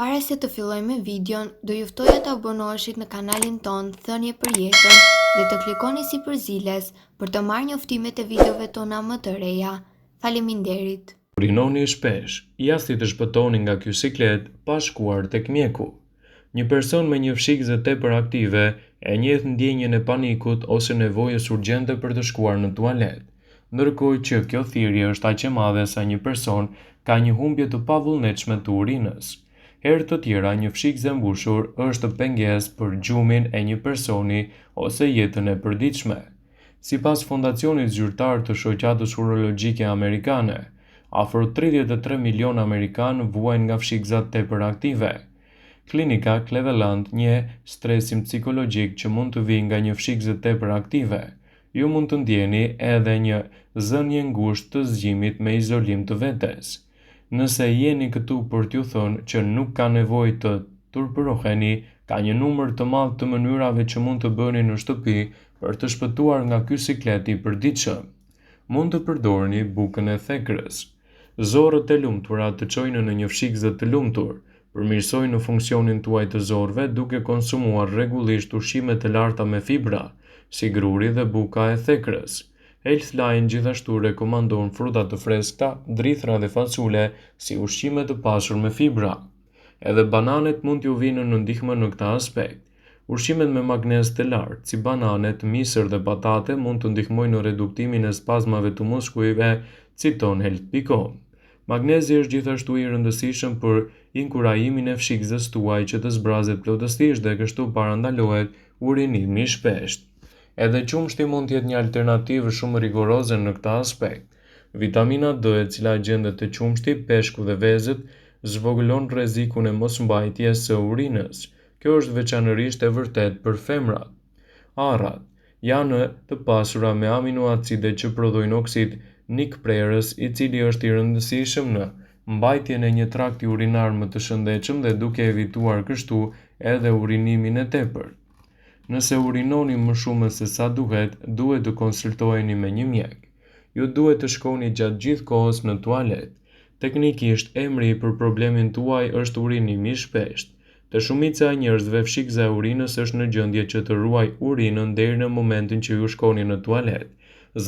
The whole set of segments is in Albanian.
Para se të fillojmë me videon, do ju ftoja të abonoheshit në kanalin ton Thënie për Jetën dhe të klikoni si përziles për të marrë njoftimet e videove tona më të reja. Faleminderit. Urinoni shpesh, jashtë të shpëtoni nga ky siklet pa shkuar tek mjeku. Një person me një fshikëze tepër aktive e njeh ndjenjën e panikut ose nevojës urgjente për të shkuar në tualet, ndërkohë që kjo thirrje është aq e madhe sa një person ka një humbje të pavullnetshme të urinës. Herë të tjera, një fshikëze mbushur është pengesë për gjumin e një personi ose jetën e përditshme. Sipas Fondacionit Zyrtar të Shoqatës Urologjike Amerikane, afro 33 milion amerikanë vuajnë nga fshikëzat tepër aktive. Klinika Cleveland njeh stresin psikologjik që mund të vijë nga një fshikëze tepër aktive. Ju mund të ndjeni edhe një zënje ngushtë të zgjimit me izolim të vetes. Nëse jeni këtu për t'ju thënë që nuk ka nevojë të turpëroheni, ka një numër të madh të mënyrave që mund të bëni në shtëpi për të shpëtuar nga ky siklet i përditshëm. Mund të përdorni bukën e thekrës. Zorët e lumtura të çojnë në një fshikëze të lumtur. Përmirësojnë në funksionin tuaj të zorëve duke konsumuar rregullisht ushqime të larta me fibra, si gruri dhe buka e thekrës. Healthline gjithashtu rekomandon fruta të freskëta, drithra dhe fasule si ushqime të pasur me fibra. Edhe bananet mund t'ju vinë në ndihmë në këtë aspekt. Ushqimet me magnez të lartë, si bananet, misër dhe patate, mund të ndihmojnë në reduktimin e spazmave të muskujve, citon Health.com. Magnezi është gjithashtu i rëndësishëm për inkurajimin e fshikëzes tuaj që të zbrazet plotësisht dhe kështu parandalohet urinimi i shpeshtë. Edhe qumshti mund të jetë një alternativë shumë rigoroze në këtë aspekt. Vitamina D, e cila gjendet te qumshti, peshku dhe vezët, zvogëlon rrezikun e mosmbajtjes së urinës. Kjo është veçanërisht e vërtetë për femrat. Arrat janë të pasura me aminoacide që prodhojnë oksid nikprerës, i cili është i rëndësishëm në mbajtjen e një trakti urinar më të shëndetshëm dhe duke evituar kështu edhe urinimin e tepërt. Nëse urinoni më shumë se sa duhet të konsultoheni me një mjek. Ju duhet të shkoni gjatë gjithë kohës në tualet. Teknikisht, emri për problemin tuaj është urinimi i shpeshtë. Te shumica e njerëzve, fshikëza e urinës është në gjendje që të ruaj urinën deri në momentin që ju shkoni në tualet,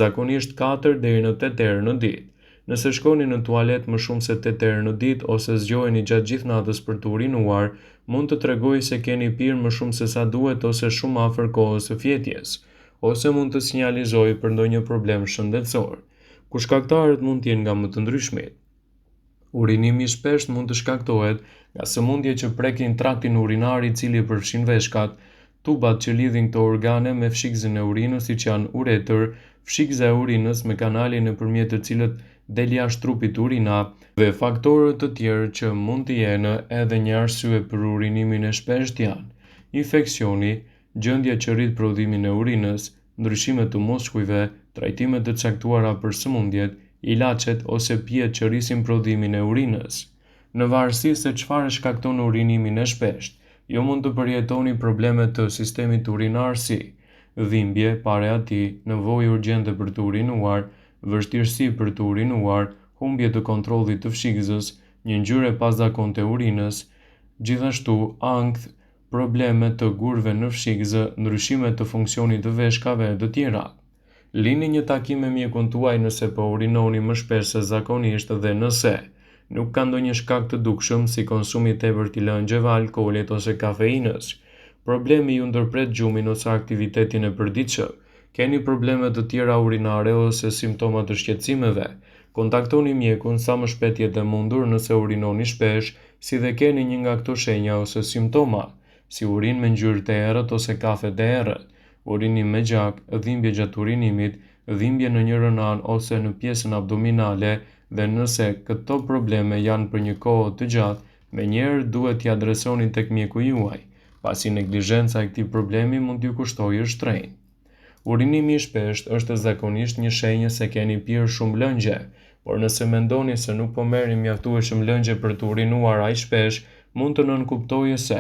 zakonisht 4 deri në 8 herë në ditë. Nëse shkoni në tualet më shumë se 8 herë në ditë ose zgjoheni gjatë gjithë natës për të urinuar, mund të tregojë se keni pirë më shumë se sa duhet ose shumë afër kohës së fjetjes, ose mund të sinjalizojë për ndonjë problem shëndetësor, ku shkaktarët mund të jenë nga më të ndryshmit. Urinimi i shpeshtë mund të shkaktohet nga sëmundje që prekin traktin urinar, i cili përfshin veshkat, tubat që lidhin këto organe me fshikëzën e urinës, siç janë uretër, fshikëza e urinës me kanalin nëpërmjet të cilët del jashtë trupit urina, dhe faktorët të tjerë që mund të jenë edhe një arsye për urinimin e shpeshtë janë infeksioni, gjendja që rrit prodhimin e urinës, ndryshimet të muskujve, trajtimet të caktuara për sëmundjet, ilaçet ose pijet që rrisin prodhimin e urinës. Në varësi se çfarë shkakton urinimin e shpeshtë, ju mund të përjetoni probleme të sistemit urinar si dhimbje para e atij, nevojë urgjente për të urinuar, vështirësi për të urinuar, humbje të kontrollit të fshikëzës, një ngjyrë e pazakontë e urinës, gjithashtu ankth, probleme të gurëve në fshikëzë, ndryshime të funksionit të veshkave e të tjera. Lini një takim me mjekun tuaj nëse po urinoni më shpesh se zakonisht dhe nëse nuk ka ndonjë shkak të dukshëm si konsumi i tepërt i lëngjeve, alkoolit ose kafeinës. Problemi ju ndërpret gjumin ose aktivitetin e përditshëm. Keni probleme të tjera urinare ose simptoma të shqetësimeve, kontaktoni mjekun sa më shpejt jetë e mundur nëse urinoni shpesh, si dhe keni një nga këto shenja ose simptoma, si urinë me ngjyrë të errët ose kafe të errët, urinim me gjak, dhimbje gjatë urinimit, dhimbje në njërin anë ose në pjesën abdominale, dhe nëse këto probleme janë për një kohë të gjatë, menjëherë duhet t'i adresoni tek mjeku juaj, pasi neglizhenca e këtij problemi mund t'ju kushtojë shtrenjtë. Urinimi i shpeshtë është zakonisht një shenjë se keni pirë shumë lëngje, por nëse mendoni se nuk po merrni mjaftueshëm lëngje për të urinuar aq shpesh, mund të nënkuptojë se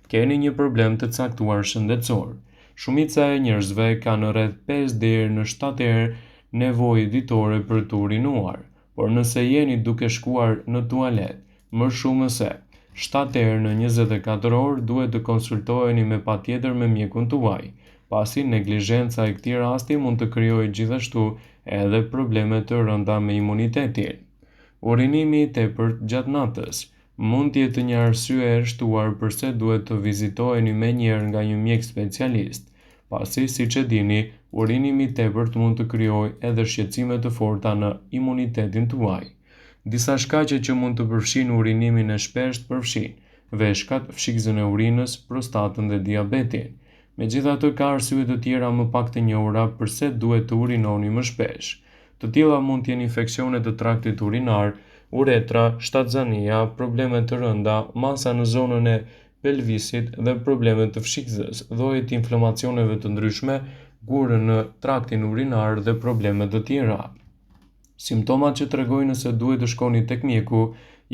keni një problem të caktuar shëndetësor. Shumica e njerëzve kanë rreth 5 deri në 7 herë nevojë ditore për të urinuar, por nëse jeni duke shkuar në tualet më shumë se 7 herë në 24 orë duhet të konsultoheni me patjetër me mjekun tuaj, pasi neglizhenca e këtij rasti mund të krijojë gjithashtu edhe probleme të rënda me imunitetin. Urinimi i tepërt gjatë natës mund të jetë një arsye e shtuar pse duhet të vizitoheni menjëherë nga një mjek specialist, pasi siç e dini, urinimi i tepërt mund të krijojë edhe shqetësime të forta në imunitetin tuaj. Disa shkaqe që mund të përfshijnë urinimin e shpeshtë përfshijnë veshkat, fshikëzën e urinës, prostatën dhe diabetin. Megjithatë, ka arsye të tjera më pak të njohura pse duhet të urinoni më shpesh. Të tilla mund të jenë infeksione të traktit urinar, uretra, shtatzania, probleme të rënda, masa në zonën e pelvisit dhe probleme të fshikëzës, lloje të inflamacioneve të ndryshme, gurë në traktin urinar dhe probleme të tjera. Simptomat që tregojnë se duhet të shkoni tek mjeku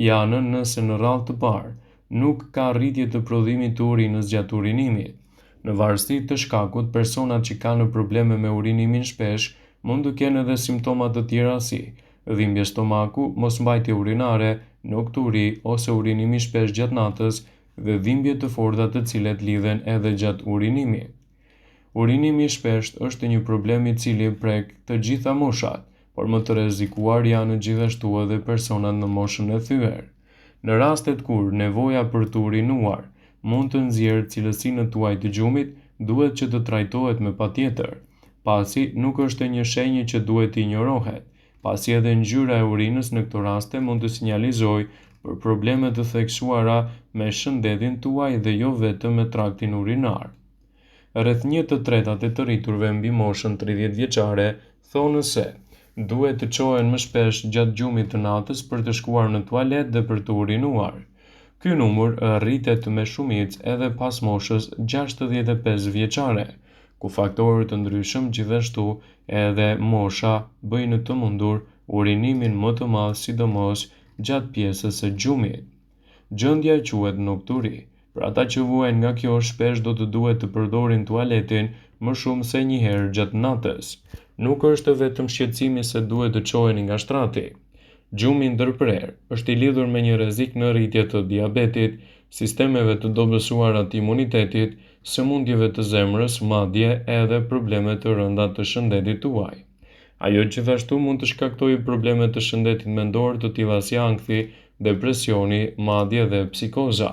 janë nëse në radhë të parë nuk ka rritje të prodhimit të urinës gjatë urinimit. Në varësi të shkakut, personat që kanë probleme me urinimin shpesh mund të kenë edhe simptoma të tjera si dhimbje stomaku, mosmbajtje urinare, nokturi ose urinimi shpesh gjatë natës dhe dhimbje të forta të cilet lidhen edhe gjatë urinimit. Urinimi i shpeshtë është një problem i cili prek të gjitha moshat, por më të rrezikuar janë gjithashtu edhe personat në moshën e thyer. Në rastet kur nevoja për të urinuar mund të nxjerrë cilësinë tuaj të gjumit, duhet që të trajtohet me patjetër, pasi nuk është një shenjë që duhet të injorohet, pasi edhe ngjyra e urinës në këto raste mund të sinjalizojë për probleme të theksuara me shëndetin tuaj dhe jo vetëm me traktin urinar. Rreth 1/3 e të rriturve mbi moshën 30 vjeçare thonë se duhet të çohen më shpesh gjatë gjumit të natës për të shkuar në tualet dhe për të urinuar. Ky numër rritet me shumicë edhe pas moshës 65 vjeçare, ku faktorë të ndryshëm gjithashtu edhe mosha bëjnë të mundur urinimin më të madh sidomos gjatë pjesës së gjumit. Gjendja quhet nokturi. Për ata që vuajnë nga kjo, shpesh do të duhet të përdorin tualetin më shumë se një herë gjatë natës. Nuk është vetëm shqetësimi se duhet të çoheni nga shtrati. Gjumi ndërprer është i lidhur me një rrezik në rritje të diabetit, sistemeve të dobësuara të imunitetit, sëmundjeve të zemrës, madje edhe probleme të rënda të shëndetit tuaj. Ajo gjithashtu mund të shkaktojë probleme të shëndetit mendor të tilla si ankthi, depresioni, madje edhe psikoza.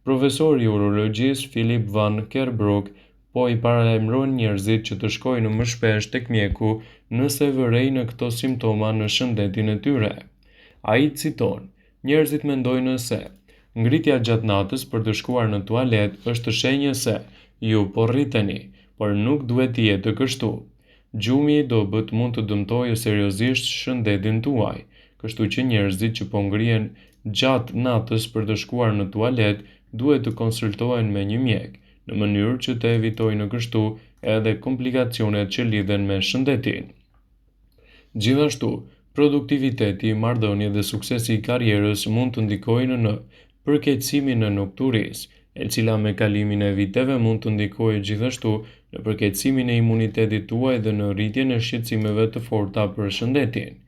Profesori i urologjisë Philip van Kerbroek po i paralajmëron njerëzit që të shkojnë më shpesh tek mjeku nëse vërejnë këto simptoma në shëndetin e tyre. Ai citon: "Njerëzit mendojnë se ngritja gjatë natës për të shkuar në tualet është shenjë se ju po rriteni, por nuk duhet të jetë kështu. Gjumi i dobët mund të dëmtojë seriozisht shëndetin tuaj, kështu që njerëzit që po ngrihen gjatë natës për të shkuar në tualet duhet të konsultohen me një mjek, në mënyrë që të evitojnë kështu edhe komplikacionet që lidhen me shëndetin." Gjithashtu, produktiviteti, marrëdhënie dhe suksesi i karrierës mund të ndikojnë në përkeqësimin e nokturisë, e cila me kalimin e viteve mund të ndikojë gjithashtu në përkeqësimin e imunitetit tuaj dhe në rritjen e shqetësimeve të forta për shëndetin.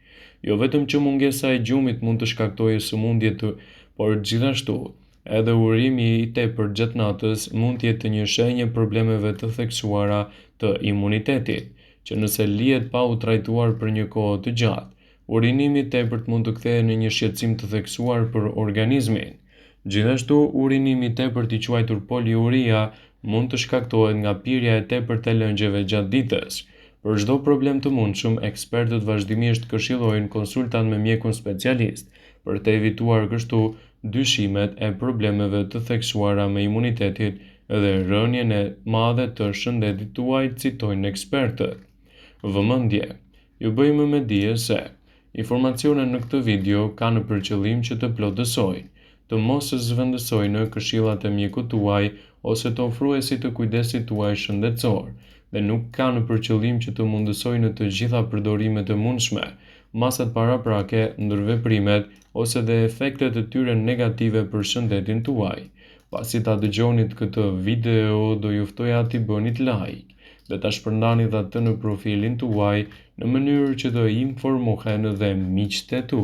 Jo vetëm që mungesa e gjumit mund të shkaktojë sëmundje por gjithashtu edhe urimi i tepërt gjatë natës mund të jetë një shenjë problemeve të theksuara të imunitetit, që nëse lihet pa u trajtuar për një kohë të gjatë, urinimi i tepërt mund të kthehej në një shqetësim të theksuar për organizmin. Gjithashtu, urinimi i tepërt i quajtur poliuria mund të shkaktohet nga pirja e tepërt e lëngjeve gjatë ditës. Për çdo problem të mundshëm, ekspertët vazhdimisht këshillojnë konsultat me mjekun specialist për të evituar kështu dyshimet e problemeve të theksuara me imunitetin dhe rënien e madhe të shëndetit tuaj, citojnë ekspertët. Vëmendje. Ju bëjmë me dije se informacionet në këtë video kanë për qëllim që të plotësojnë, të mos zëvendësojnë këshillat e mjekut tuaj ose të ofruesit të kujdesit tuaj shëndetësor, dhe nuk kanë për qëllim që të mundësojnë të gjitha përdorimet e mundshme, masat paraprake, ndërveprimet ose dhe efektet e tyre negative për shëndetin tuaj. Pasi ta dëgjonit këtë video, do ju ftoja t'i bënit like dhe ta shpërndanit atë në profilin tuaj në mënyrë që të informohen dhe miqtë e tu.